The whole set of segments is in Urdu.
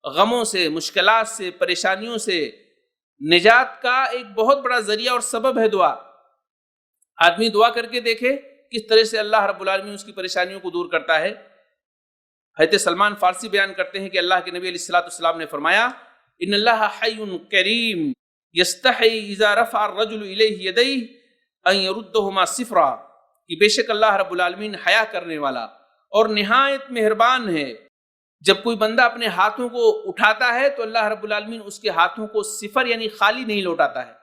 غموں سے، مشکلات سے، پریشانیوں سے نجات کا ایک بہت بڑا ذریعہ اور سبب ہے دعا۔ آدمی دعا کر کے دیکھے کس طرح سے اللہ رب العالمین اس کی پریشانیوں کو دور کرتا ہے۔ حضرت سلمان فارسی بیان کرتے ہیں کہ اللہ کے نبی علیہ الصلوۃ والسلام نے فرمایا ان اللہ حی کریم یستحی اذا رفع الرجل الیہ یدیہ ان یردہما صفرا، کہ بے شک اللہ رب العالمین حیا کرنے والا اور نہایت مہربان ہے۔ جب کوئی بندہ اپنے ہاتھوں کو اٹھاتا ہے تو اللہ رب العالمین اس کے ہاتھوں کو صفر یعنی خالی نہیں لوٹاتا ہے،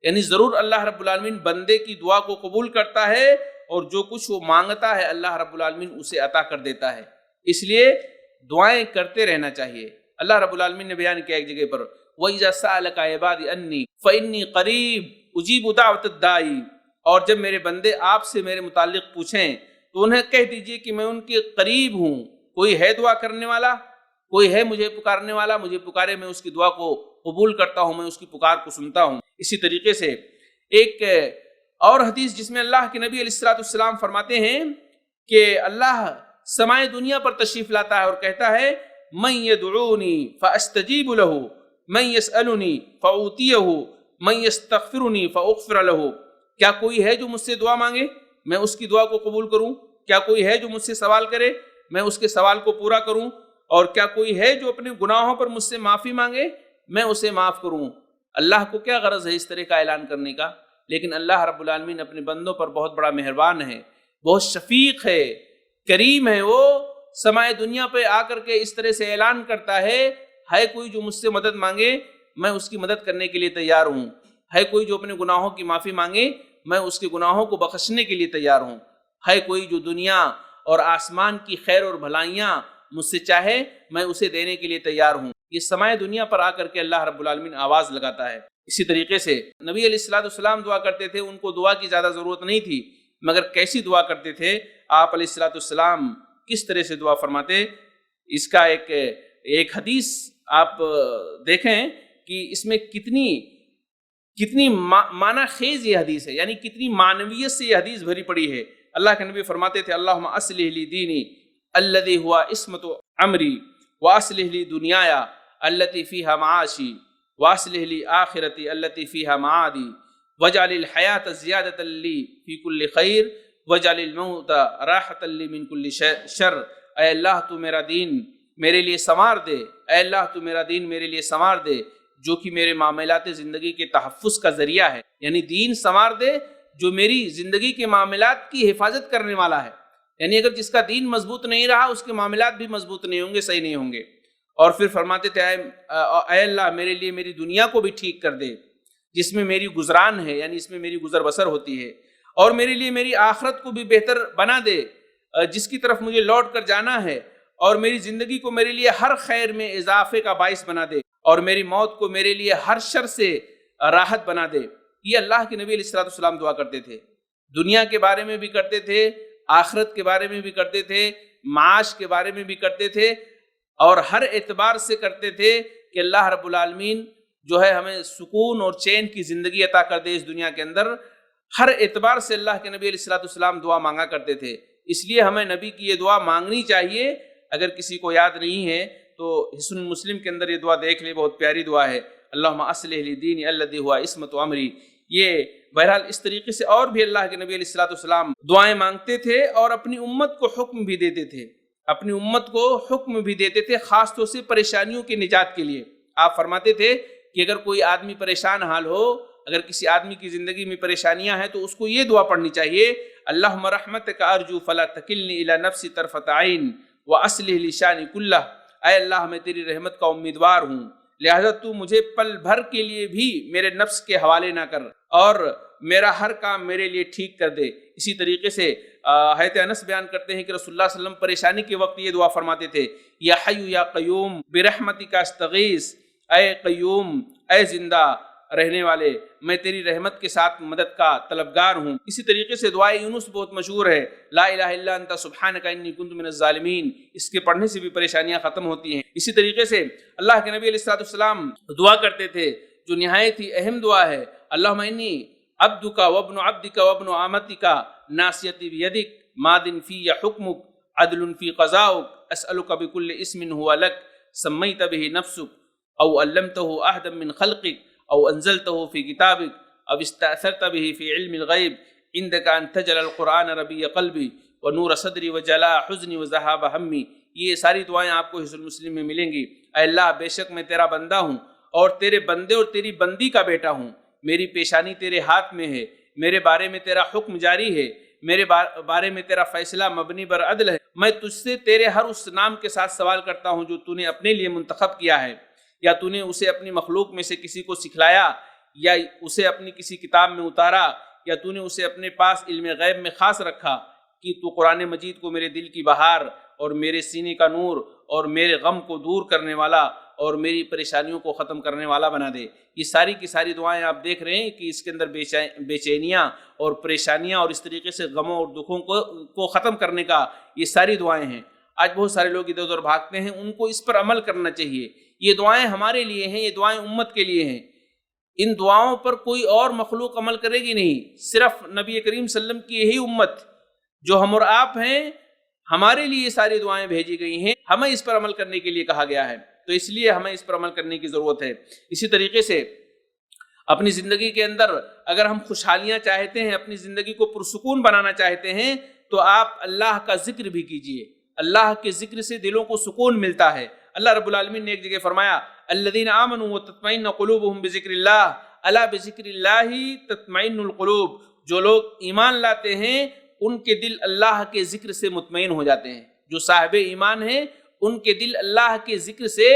یعنی ضرور اللہ رب العالمین بندے کی دعا کو قبول کرتا ہے اور جو کچھ وہ مانگتا ہے اللہ رب العالمین اسے عطا کر دیتا ہے۔ اس لیے دعائیں کرتے رہنا چاہیے۔ اللہ رب العالمین نے بیان کیا ایک جگہ پر وَإِذَا سَأَلَكَ عِبَادِي أَنِّي فَإِنِّي قَرِيبٌ أُجِيبُ دَعْوَةَ الدَّاعِ، اور جب میرے بندے آپ سے میرے متعلق پوچھیں تو انہیں کہہ دیجئے کہ میں ان کے قریب ہوں، کوئی ہے دعا کرنے والا، کوئی ہے مجھے پکارنے والا، مجھے پکارے میں اس کی دعا کو قبول کرتا ہوں، میں اس کی پکار کو سنتا ہوں۔ اسی طریقے سے ایک اور حدیث جس میں اللہ کے نبی علیہ الصلوۃ والسلام فرماتے ہیں کہ اللہ سمائے دنیا پر تشریف لاتا ہے اور کہتا ہے من یدعونی فاستجیب له، من یسألنی فاعطیہ، من یستغفرنی فاغفر له۔ کیا کوئی ہے جو مجھ سے دعا مانگے میں اس کی دعا کو قبول کروں؟ کیا کوئی ہے جو مجھ سے سوال کرے میں اس کے سوال کو پورا کروں؟ اور کیا کوئی ہے جو اپنے گناہوں پر مجھ سے معافی مانگے میں اسے معاف کروں؟ اللہ کو کیا غرض ہے اس طرح کا اعلان کرنے کا؟ لیکن اللہ رب العالمین اپنے بندوں پر بہت بڑا مہربان ہے، بہت شفیق ہے، کریم ہے۔ وہ سمائے دنیا پہ آ کر کے اس طرح سے اعلان کرتا ہے کوئی جو مجھ سے مدد مانگے میں اس کی مدد کرنے کے لیے تیار ہوں، ہے کوئی جو اپنے گناہوں کی معافی مانگے میں اس کے گناہوں کو بخشنے کے لیے تیار ہوں، ہے کوئی جو دنیا اور آسمان کی خیر اور بھلائیاں مجھ سے چاہے میں اسے دینے کے لیے تیار ہوں۔ یہ سمائے دنیا پر آ کر کے اللہ رب العالمین آواز لگاتا ہے۔ اسی طریقے سے نبی علیہ الصلوۃ والسلام دعا کرتے تھے، ان کو دعا کی زیادہ ضرورت نہیں تھی، مگر کیسی دعا کرتے تھے آپ علیہ الصلوۃ والسلام، کس طرح سے دعا فرماتے۔ اس کا ایک حدیث آپ دیکھیں کہ اس میں کتنی معنی خیز یہ حدیث ہے، یعنی کتنی معنویت سے یہ حدیث بھری پڑی ہے۔ اللہ کے نبی فرماتے تھے اللہم اصلح لی دینی الذی ہوا عصمت امری واصلح لی دنیای التی فیہا معاشی واصلح لی آخرتی التی فیہا معادی واجعل الحیاۃ زیادۃ لی فی کل خیر واجعل الموت راحۃ لی من کل شر۔ اے اللہ تو میرا دین میرے لیے سنوار دے، اے اللہ تو میرا دین میرے لیے سنوار دے جو کہ میرے معاملات زندگی کے تحفظ کا ذریعہ ہے، یعنی دین سنوار دے جو میری زندگی کے معاملات کی حفاظت کرنے والا ہے، یعنی اگر جس کا دین مضبوط نہیں رہا اس کے معاملات بھی مضبوط نہیں ہوں گے، صحیح نہیں ہوں گے۔ اور پھر فرماتے تھے اے اللہ میرے لیے میری دنیا کو بھی ٹھیک کر دے جس میں میری گزران ہے، یعنی اس میں میری گزر بسر ہوتی ہے، اور میرے لیے میری آخرت کو بھی بہتر بنا دے جس کی طرف مجھے لوٹ کر جانا ہے، اور میری زندگی کو میرے لیے ہر خیر میں اضافے کا باعث بنا دے، اور میری موت کو میرے لیے ہر شر سے راحت بنا دے۔ یہ اللہ کے نبی علیہ الصلوۃ والسلام دعا کرتے تھے، دنیا کے بارے میں بھی کرتے تھے، آخرت کے بارے میں بھی کرتے تھے، معاش کے بارے میں بھی کرتے تھے، اور ہر اعتبار سے کرتے تھے کہ اللہ رب العالمین جو ہے ہمیں سکون اور چین کی زندگی عطا کر دے اس دنیا کے اندر۔ ہر اعتبار سے اللہ کے نبی علیہ الصلوۃ والسلام دعا مانگا کرتے تھے، اس لیے ہمیں نبی کی یہ دعا مانگنی چاہیے۔ اگر کسی کو یاد نہیں ہے تو حسن مسلم کے اندر یہ دعا دیکھ لے، بہت پیاری دعا ہے، اللہم اصلح لی دینی الذی ہوا عصمت امری۔ یہ بہرحال اس طریقے سے اور بھی اللہ کے نبی علیہ الصلوۃ والسلام دعائیں مانگتے تھے اور اپنی امت کو حکم بھی دیتے تھے، اپنی امت کو حکم بھی دیتے تھے، خاص طور سے پریشانیوں کے نجات کے لیے۔ آپ فرماتے تھے کہ اگر کوئی آدمی پریشان حال ہو، اگر کسی آدمی کی زندگی میں پریشانیاں ہیں تو اس کو یہ دعا پڑھنی چاہیے اللہم رحمتک ارجو فلا تکلنی الی نفسی طرفۃ عین واصلح لی شانی کلہ۔ اے اللہ میں تیری رحمت کا امیدوار ہوں، لہذا تو مجھے پل بھر کے لیے بھی میرے نفس کے حوالے نہ کر اور میرا ہر کام میرے لیے ٹھیک کر دے۔ اسی طریقے سے حضرت انس بیان کرتے ہیں کہ رسول اللہ صلی اللہ علیہ وسلم پریشانی کے وقت یہ دعا فرماتے تھے یا حی یا قیوم برحمتک استغیث، اے قیوم اے زندہ رہنے والے میں تیری رحمت کے ساتھ مدد کا طلبگار ہوں۔ اسی طریقے سے دعائے یونس بہت مشہور ہے، لا الہ الا انت سبحانک انی کنت من الظالمین، اس کے پڑھنے سے بھی پریشانیاں ختم ہوتی ہیں۔ اسی طریقے سے اللہ کے نبی علیہ الصلوۃ والسلام دعا کرتے تھے جو نہایت ہی اہم دعا ہے، اللہم انی عبدک وابن عبدک وابن امتک ناصیتی بیدک ماض فی حکمک عدل فی قضاؤک اسألک بکل اسم ہوا لک سمیت به نفسك او علمته احدا من خلقك او انزلته في كتابك او استأثرت به في علم الغيب عندك ان تجعل القرآن ربيع قلبي ونور صدری وجلاء حزنی وذهاب ہمی. یہ ساری دعائیں آپ کو حصن مسلم میں ملیں گی. اے اللہ بے شک میں تیرا بندہ ہوں اور تیرے بندے اور تیری بندی کا بیٹا ہوں. میری پیشانی تیرے ہاتھ میں ہے. میرے بارے میں تیرا حکم جاری ہے. میرے بارے میں تیرا فیصلہ مبنی بر عدل ہے. میں تجھ سے تیرے ہر اس نام کے ساتھ سوال کرتا ہوں جو تو نے اپنے لیے منتخب کیا ہے، یا تو نے اسے اپنی مخلوق میں سے کسی کو سکھلایا، یا اسے اپنی کسی کتاب میں اتارا، یا تو نے اسے اپنے پاس علم غیب میں خاص رکھا کہ تو قرآن مجید کو میرے دل کی بہار اور میرے سینے کا نور اور میرے غم کو دور کرنے والا اور میری پریشانیوں کو ختم کرنے والا بنا دے. یہ ساری کی ساری دعائیں آپ دیکھ رہے ہیں کہ اس کے اندر بے چینیاں اور پریشانیاں اور اس طریقے سے غموں اور دکھوں کو ختم کرنے کا یہ ساری دعائیں ہیں. آج بہت سارے لوگ ادھر ادھر بھاگتے ہیں، ان کو اس پر عمل کرنا چاہیے. یہ دعائیں ہمارے لیے ہیں، یہ دعائیں امت کے لیے ہیں. ان دعاؤں پر کوئی اور مخلوق عمل کرے گی نہیں، صرف نبی کریم صلی اللہ علیہ وسلم کی یہی امت جو ہم اور آپ ہیں، ہمارے لیے یہ ساری دعائیں بھیجی گئی ہیں. ہمیں اس پر عمل کرنے کے لیے کہا گیا ہے، تو اس لیے ہمیں اس پر عمل کرنے کی ضرورت ہے. اسی طریقے سے اپنی زندگی کے اندر اگر ہم خوشحالیاں چاہتے ہیں، اپنی زندگی کو پرسکون بنانا چاہتے ہیں، تو آپ اللہ کا ذکر بھی کیجئے. اللہ کے ذکر سے دلوں کو سکون ملتا ہے. اللہ رب العالمین نے ایک جگہ فرمایا الذین آمنوا وتطمئن قلوبهم بذکر اللہ الا بذکر اللہ تطمئن القلوب. جو لوگ ایمان لاتے ہیں ان کے دل اللہ کے ذکر سے مطمئن ہو جاتے ہیں. جو صاحب ایمان ہیں ان کے دل اللہ کے ذکر سے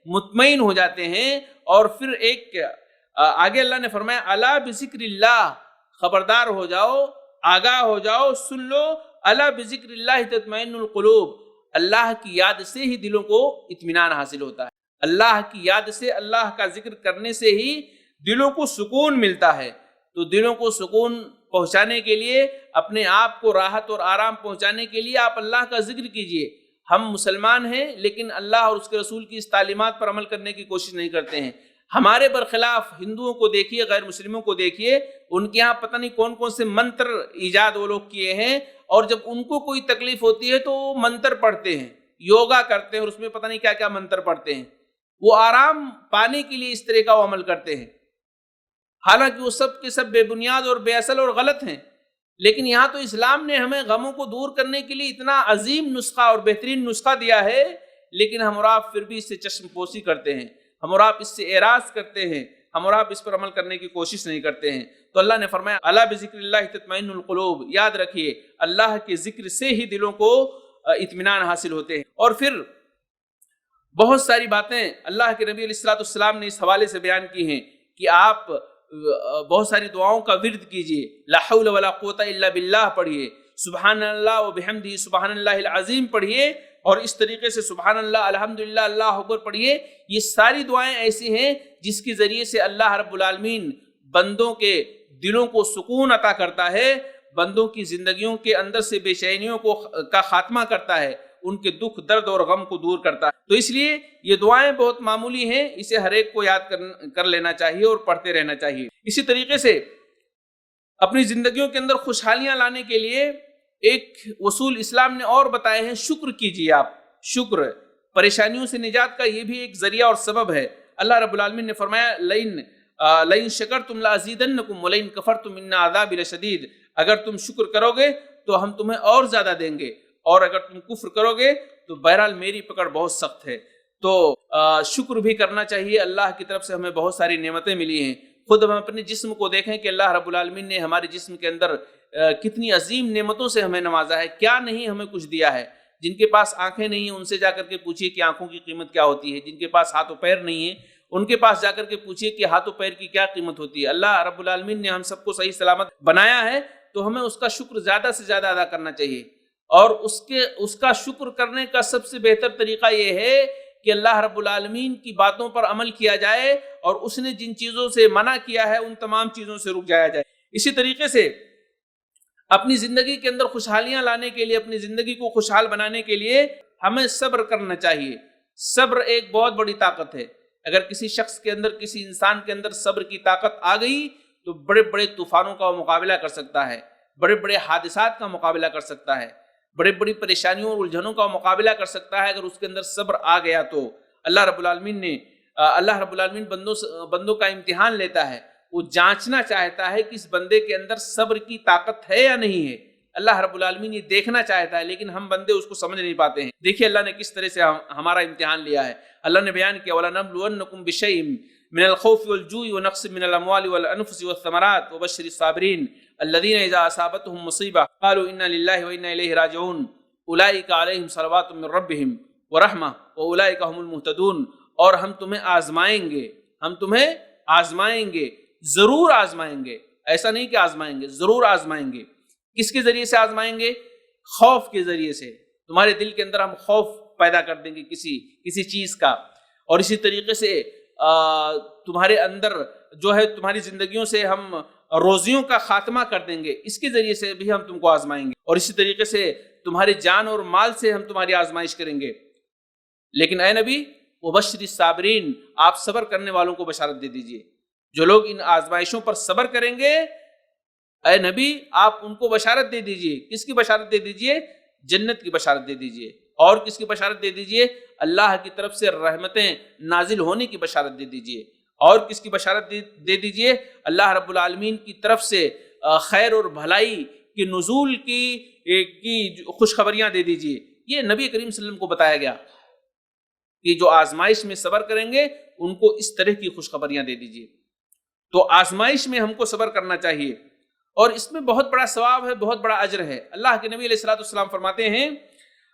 مطمئن ہو جاتے ہیں. اور پھر ایک آگے اللہ نے فرمایا الا بذکر اللہ، خبردار ہو جاؤ، آگاہ ہو جاؤ، سن لو، الا بذکر اللہ تطمئن القلوب. اللہ کی یاد سے ہی دلوں کو اطمینان حاصل ہوتا ہے. اللہ کی یاد سے، اللہ کا ذکر کرنے سے ہی دلوں کو سکون ملتا ہے. تو دلوں کو سکون پہنچانے کے لیے، اپنے آپ کو راحت اور آرام پہنچانے کے لیے آپ اللہ کا ذکر کیجئے. ہم مسلمان ہیں لیکن اللہ اور اس کے رسول کی اس تعلیمات پر عمل کرنے کی کوشش نہیں کرتے ہیں. ہمارے برخلاف ہندوؤں کو دیکھیے، غیر مسلموں کو دیکھیے، ان کے ہاں پتہ نہیں کون کون سے منتر ایجاد وہ لوگ کیے ہیں، اور جب ان کو کوئی تکلیف ہوتی ہے تو وہ منتر پڑھتے ہیں، یوگا کرتے ہیں، اور اس میں پتہ نہیں کیا کیا منتر پڑھتے ہیں. وہ آرام پانے کے لیے اس طرح کا وہ عمل کرتے ہیں، حالانکہ وہ سب کے سب بے بنیاد اور بے اصل اور غلط ہیں. لیکن یہاں تو اسلام نے ہمیں غموں کو دور کرنے کے لیے اتنا عظیم نسخہ اور بہترین نسخہ دیا ہے، لیکن ہم اور آپ پھر بھی اس سے چشم پوشی کرتے ہیں، ہم اور آپ اس سے اعراض کرتے ہیں، ہم اور آپ اس پر عمل کرنے کی کوشش نہیں کرتے ہیں. تو اللہ نے فرمایا الا بذکر اللہ تطمئن القلوب. یاد رکھیے اللہ کے ذکر سے ہی دلوں کو اطمینان حاصل ہوتے ہیں. اور پھر بہت ساری باتیں اللہ کے نبی علیہ السلام نے اس حوالے سے بیان کی ہیں کہ آپ بہت ساری دعاؤں کا ورد کیجئے. لا حول ولا قوت الا باللہ پڑھیے، سبحان اللہ و بحمدہ سبحان اللہ العظیم پڑھیے، اور اس طریقے سے سبحان اللہ الحمدللہ اللہ اکبر پڑھیے. یہ ساری دعائیں ایسی ہیں جس کے ذریعے سے اللہ رب العالمین بندوں کے دلوں کو سکون عطا کرتا ہے، بندوں کی زندگیوں کے اندر سے بے چینیوں کا خاتمہ کرتا ہے، ان کے دکھ درد اور غم کو دور کرتا ہے. تو اس لیے یہ دعائیں بہت معمولی ہیں، اسے ہر ایک کو یاد کر لینا چاہیے اور پڑھتے رہنا چاہیے. اسی طریقے سے اپنی زندگیوں کے اندر خوشحالیاں لانے کے لیے ایک اصول اسلام نے اور بتائے ہیں. شکر کیجیے آپ، شکر پریشانیوں سے نجات کا یہ بھی ایک ذریعہ اور سبب ہے. اللہ رب العالمین نے فرمایا لئن شکرتم لازیدنکم ولئن کفرتم ان عذابی لشدید. اگر تم شکر کرو گے تو ہم تمہیں اور زیادہ دیں گے، اور اگر تم کفر کرو گے تو بہرحال میری پکڑ بہت سخت ہے. تو شکر بھی کرنا چاہیے. اللہ کی طرف سے ہمیں بہت ساری نعمتیں ملی ہیں. خود ہم اپنے جسم کو دیکھیں کہ اللہ رب العالمین نے ہمارے جسم کے اندر کتنی عظیم نعمتوں سے ہمیں نوازا ہے. کیا نہیں ہمیں کچھ دیا ہے. جن کے پاس آنکھیں نہیں ہیں ان سے جا کر کے پوچھیے کہ آنکھوں کی قیمت کیا ہوتی ہے. جن کے پاس ہاتھ و پیر نہیں ہیں ان کے پاس جا کر کے پوچھیے کہ ہاتھ و پیر کی کیا قیمت ہوتی ہے. اللہ رب العالمین نے ہم سب کو صحیح سلامت بنایا ہے، تو ہمیں اس کا شکر زیادہ سے زیادہ ادا کرنا چاہیے. اور اس کا شکر کرنے کا سب سے بہتر طریقہ یہ ہے کہ اللہ رب العالمین کی باتوں پر عمل کیا جائے، اور اس نے جن چیزوں سے منع کیا ہے ان تمام چیزوں سے رک جایا جائے. اسی طریقے سے اپنی زندگی کے اندر خوشحالیاں لانے کے لیے، اپنی زندگی کو خوشحال بنانے کے لیے ہمیں صبر کرنا چاہیے. صبر ایک بہت بڑی طاقت ہے. اگر کسی شخص کے اندر، کسی انسان کے اندر صبر کی طاقت آ گئی تو بڑے بڑے طوفانوں کا وہ مقابلہ کر سکتا ہے، بڑے بڑے حادثات کا مقابلہ کر سکتا ہے، بڑی بڑی پریشانیوں اور الجھنوں کا مقابلہ کر سکتا ہے اگر اس کے اندر صبر آ گیا تو. اللہ رب العالمین بندوں کا امتحان لیتا ہے، وہ جانچنا چاہتا ہے کہ اس بندے کے اندر صبر کی طاقت ہے یا نہیں ہے۔ اللہ رب العالمین یہ دیکھنا چاہتا ہے، لیکن ہم بندے اس کو سمجھ نہیں پاتے ہیں۔ دیکھیے اللہ نے کس طرح سے ہمارا امتحان لیا ہے۔ اللہ نے بیان کیا وَلَنَبْلُوَنَّكُمْ بِشَيْءٍ مِّنَ الْخَوْفِ وَالْجُوعِ وَنَقْصٍ مِّنَ الْأَمْوَالِ وَالْأَنفُسِ وَالثَّمَرَاتِ وَبَشِّرِ الصَّابِرِينَ الَّذِينَ إِذَا أَصَابَتْهُم مُّصِيبَةٌ قَالُوا إِنَّا لِلَّهِ وَإِنَّا إِلَيْهِ رَاجِعُونَ أُولَٰئِكَ عَلَيْهِمْ صَلَوَاتٌ مِّن رَّبِّهِمْ وَرَحْمَةٌ وَأُولَٰئِكَ هُمُ الْمُهْتَدُونَ۔ اور ہم تمہیں آزمائیں گے، ضرور آزمائیں گے، ایسا نہیں کہ آزمائیں گے، ضرور آزمائیں گے۔ کس کے ذریعے سے آزمائیں گے؟ خوف کے ذریعے سے۔ تمہارے دل کے اندر ہم خوف پیدا کر دیں گے کسی چیز کا، اور اسی طریقے سے تمہارے اندر جو ہے تمہاری زندگیوں سے ہم روزیوں کا خاتمہ کر دیں گے، اس کے ذریعے سے بھی ہم تم کو آزمائیں گے، اور اسی طریقے سے تمہاری جان اور مال سے ہم تمہاری آزمائش کریں گے۔ لیکن اے نبی وبشر الصابرین، آپ صبر کرنے والوں کو بشارت دے دیجئے۔ جو لوگ ان آزمائشوں پر صبر کریں گے، اے نبی آپ ان کو بشارت دے دیجئے۔ کس کی بشارت دے دیجئے؟ جنت کی بشارت دے دیجئے۔ اور کس کی بشارت دے دیجئے؟ اللہ کی طرف سے رحمتیں نازل ہونے کی بشارت دے دیجئے۔ اور کس کی بشارت دے دیجئے؟ اللہ رب العالمین کی طرف سے خیر اور بھلائی کی نزول کی خوشخبریاں دے دیجئے۔ یہ نبی کریم صلی اللہ علیہ وسلم کو بتایا گیا کہ جو آزمائش میں صبر کریں گے ان کو اس طرح کی خوشخبریاں دے دیجئے۔ تو آزمائش میں ہم کو صبر کرنا چاہیے، اور اس میں بہت بڑا ثواب ہے، بہت بڑا اجر ہے۔ اللہ کے نبی علیہ الصلوۃ والسلام فرماتے ہیں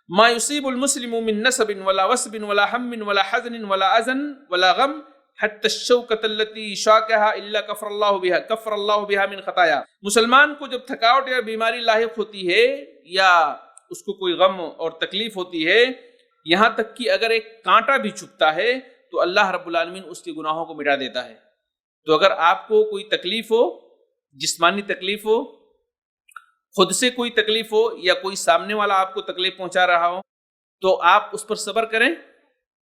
ما يصيب المسلم من نصب ولا وصب ولا هم ولا حزن ولا اذى ولا غم حتى الشوكة التي شاكها الا كفر الله بها من خطايا۔ مسلمان کو جب تھکاوٹ یا بیماری لاحق ہوتی ہے یا اس کو کوئی غم اور تکلیف ہوتی ہے، یہاں تک کہ اگر ایک کانٹا بھی چبھتا ہے تو اللہ رب العالمین اس کے گناہوں کو مٹا دیتا ہے۔ تو اگر آپ کو کوئی تکلیف ہو، جسمانی تکلیف ہو، خود سے کوئی تکلیف ہو، یا کوئی سامنے والا آپ کو تکلیف پہنچا رہا ہو، تو آپ اس پر صبر کریں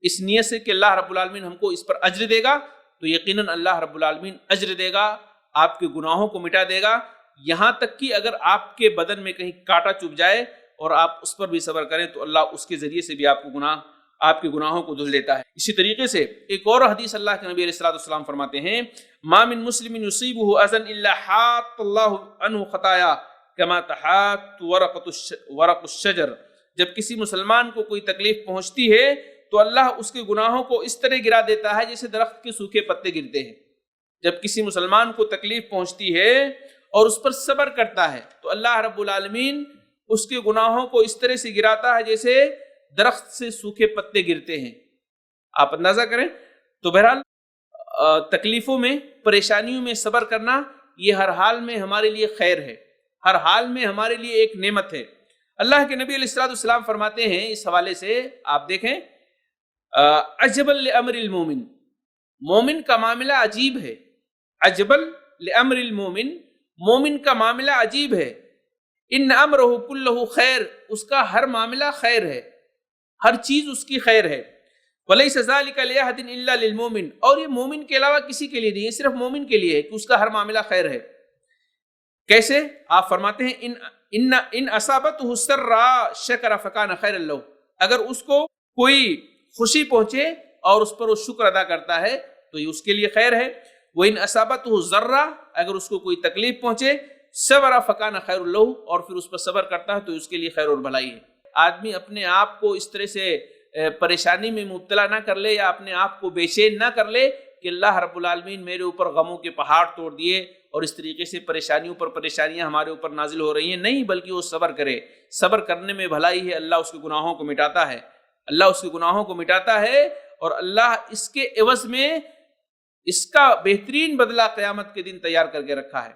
اس نیت سے کہ اللہ رب العالمین ہم کو اس پر اجر دے گا۔ تو یقیناً اللہ رب العالمین اجر دے گا، آپ کے گناہوں کو مٹا دے گا۔ یہاں تک کہ اگر آپ کے بدن میں کہیں کانٹا چبھ جائے اور آپ اس پر بھی صبر کریں تو اللہ اس کے ذریعے سے بھی آپ کے گناہوں کو دھل دیتا ہے۔ اسی طریقے سے ایک اور حدیث اللہ کے نبی علیہ الصلوۃ والسلام فرماتے ہیں ما من مسلم يصيبه اذى الا حاط الله عنه خطايا كما تحاط ورق الشجر۔ جب کسی مسلمان کو کوئی تکلیف پہنچتی ہے تو اللہ اس کے گناہوں کو اس طرح گرا دیتا ہے جیسے درخت کے سوکھے پتے گرتے ہیں۔ جب کسی مسلمان کو تکلیف پہنچتی ہے اور اس پر صبر کرتا ہے تو اللہ رب العالمین اس کے گناہوں کو اس طرح سے گراتا ہے جیسے درخت سے سوکھے پتے گرتے ہیں۔ آپ اندازہ کریں۔ تو بہرحال تکلیفوں میں، پریشانیوں میں صبر کرنا یہ ہر حال میں ہمارے لیے خیر ہے، ہر حال میں ہمارے لیے ایک نعمت ہے۔ اللہ کے نبی علیہ الصلوۃ والسلام فرماتے ہیں اس حوالے سے، آپ دیکھیں عجبا لامر المومن، مومن کا معاملہ عجیب ہے۔ عجبا لامر المومن، مومن کا معاملہ عجیب ہے۔ ان امرہ کلہ خیر، اس کا ہر معاملہ خیر ہے، ہر چیز اس کی خیر ہے۔ ولیس ذلک لأحد الا للمؤمن، اور یہ مومن کے علاوہ کسی کے لیے نہیں ہے، صرف مومن کے لیے ہے کہ اس کا ہر معاملہ خیر ہے۔ کیسے؟ آپ فرماتے ہیں ان اصابتہ السراء شکر فکان خیر لہ، اگر اس کو کوئی خوشی پہنچے اور اس پر وہ شکر ادا کرتا ہے تو یہ اس کے لیے خیر ہے۔ وان اصابتہ ضرہ، اگر اس کو کوئی تکلیف پہنچے صبر فکان خیر لہ، اور پھر اس پر صبر کرتا ہے تو اس کے لیے خیر اور بھلائی ہے۔ آدمی اپنے آپ کو اس طرح سے پریشانی میں مبتلا نہ کر لے یا اپنے آپ کو بے چین نہ کر لے کہ اللہ رب العالمین میرے اوپر غموں کے پہاڑ توڑ دیے اور اس طریقے سے پریشانیوں پر پریشانیاں ہمارے اوپر نازل ہو رہی ہیں، نہیں، بلکہ وہ صبر کرے۔ صبر کرنے میں بھلائی ہے، اللہ اس کے گناہوں کو مٹاتا ہے، اللہ اس کے گناہوں کو مٹاتا ہے، اور اللہ اس کے عوض میں اس کا بہترین بدلہ قیامت کے دن تیار کر کے رکھا ہے۔